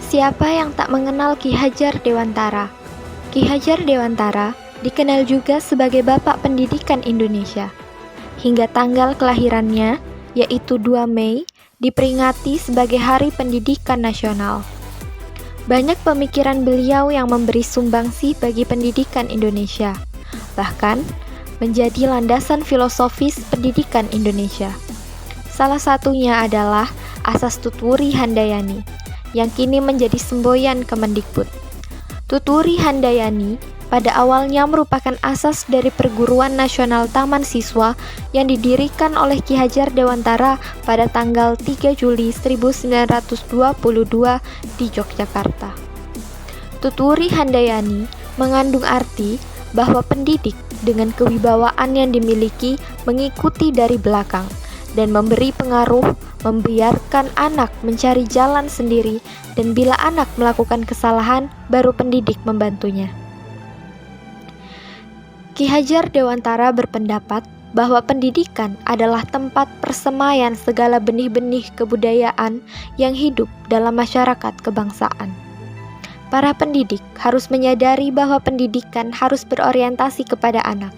Siapa yang tak mengenal Ki Hajar Dewantara? Ki Hajar Dewantara dikenal juga sebagai Bapak Pendidikan Indonesia. Hingga tanggal kelahirannya, yaitu 2 Mei, diperingati sebagai Hari Pendidikan Nasional. Banyak pemikiran beliau yang memberi sumbangsi bagi pendidikan Indonesia, bahkan menjadi landasan filosofis pendidikan Indonesia. Salah satunya adalah Asas Tutwuri Handayani, yang kini menjadi semboyan Kemendikbud. Tutwuri Handayani pada awalnya merupakan asas dari Perguruan Nasional Taman Siswa yang didirikan oleh Ki Hajar Dewantara pada tanggal 3 Juli 1922 di Yogyakarta. Tutwuri Handayani mengandung arti bahwa pendidik dengan kewibawaan yang dimiliki mengikuti dari belakang dan memberi pengaruh, membiarkan anak mencari jalan sendiri, dan bila anak melakukan kesalahan, baru pendidik membantunya. Ki Hajar Dewantara berpendapat bahwa pendidikan adalah tempat persemaian segala benih-benih kebudayaan yang hidup dalam masyarakat kebangsaan. Para pendidik harus menyadari bahwa pendidikan harus berorientasi kepada anak.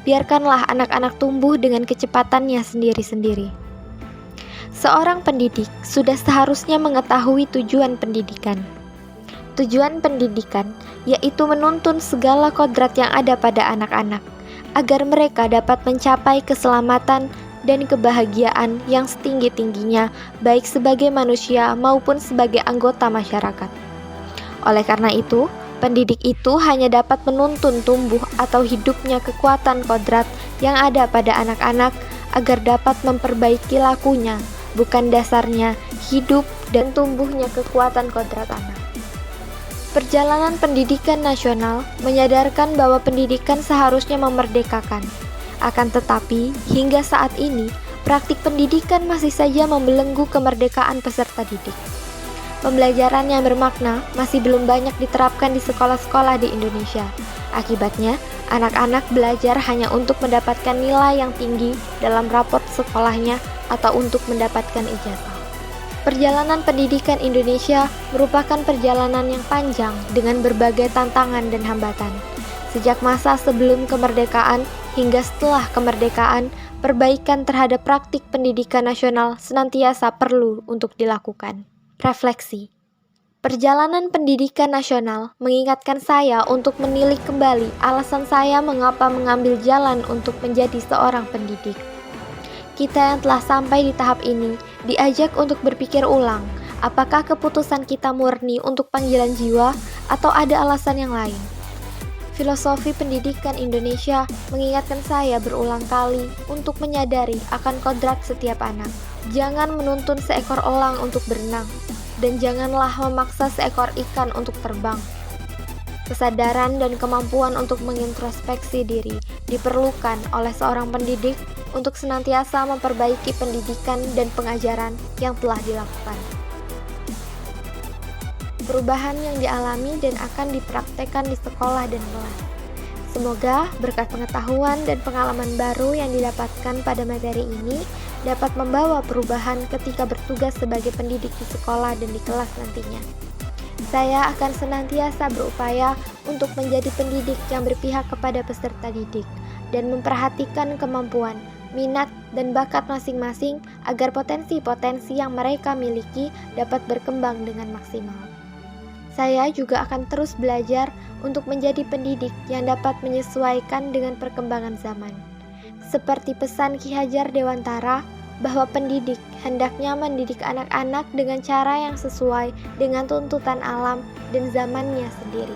Biarkanlah anak-anak tumbuh dengan kecepatannya sendiri-sendiri. Seorang pendidik sudah seharusnya mengetahui tujuan pendidikan. Tujuan pendidikan yaitu menuntun segala kodrat yang ada pada anak-anak, agar mereka dapat mencapai keselamatan dan kebahagiaan yang setinggi-tingginya, baik sebagai manusia maupun sebagai anggota masyarakat. Oleh karena itu, pendidik itu hanya dapat menuntun tumbuh atau hidupnya kekuatan kodrat yang ada pada anak-anak agar dapat memperbaiki lakunya, bukan dasarnya hidup dan tumbuhnya kekuatan kodrat anak. Perjalanan pendidikan nasional menyadarkan bahwa pendidikan seharusnya memerdekakan. Akan tetapi, hingga saat ini, praktik pendidikan masih saja membelenggu kemerdekaan peserta didik. Pembelajaran yang bermakna masih belum banyak diterapkan di sekolah-sekolah di Indonesia. Akibatnya, anak-anak belajar hanya untuk mendapatkan nilai yang tinggi dalam raport sekolahnya atau untuk mendapatkan ijazah. Perjalanan pendidikan Indonesia merupakan perjalanan yang panjang dengan berbagai tantangan dan hambatan. Sejak masa sebelum kemerdekaan hingga setelah kemerdekaan, perbaikan terhadap praktik pendidikan nasional senantiasa perlu untuk dilakukan. Refleksi. Perjalanan pendidikan nasional mengingatkan saya untuk menilik kembali alasan saya mengapa mengambil jalan untuk menjadi seorang pendidik. Kita yang telah sampai di tahap ini diajak untuk berpikir ulang, apakah keputusan kita murni untuk panggilan jiwa atau ada alasan yang lain. Filosofi pendidikan Indonesia mengingatkan saya berulang kali untuk menyadari akan kodrat setiap anak. Jangan menuntun seekor elang untuk berenang, dan janganlah memaksa seekor ikan untuk terbang. Kesadaran dan kemampuan untuk mengintrospeksi diri diperlukan oleh seorang pendidik untuk senantiasa memperbaiki pendidikan dan pengajaran yang telah dilakukan. Perubahan yang dialami dan akan dipraktekkan di sekolah dan kelas. Semoga berkat pengetahuan dan pengalaman baru yang didapatkan pada materi ini dapat membawa perubahan ketika bertugas sebagai pendidik di sekolah dan di kelas nantinya. Saya akan senantiasa berupaya untuk menjadi pendidik yang berpihak kepada peserta didik dan memperhatikan kemampuan, minat, dan bakat masing-masing agar potensi-potensi yang mereka miliki dapat berkembang dengan maksimal. Saya juga akan terus belajar untuk menjadi pendidik yang dapat menyesuaikan dengan perkembangan zaman. Seperti pesan Ki Hajar Dewantara bahwa pendidik hendaknya mendidik anak-anak dengan cara yang sesuai dengan tuntutan alam dan zamannya sendiri.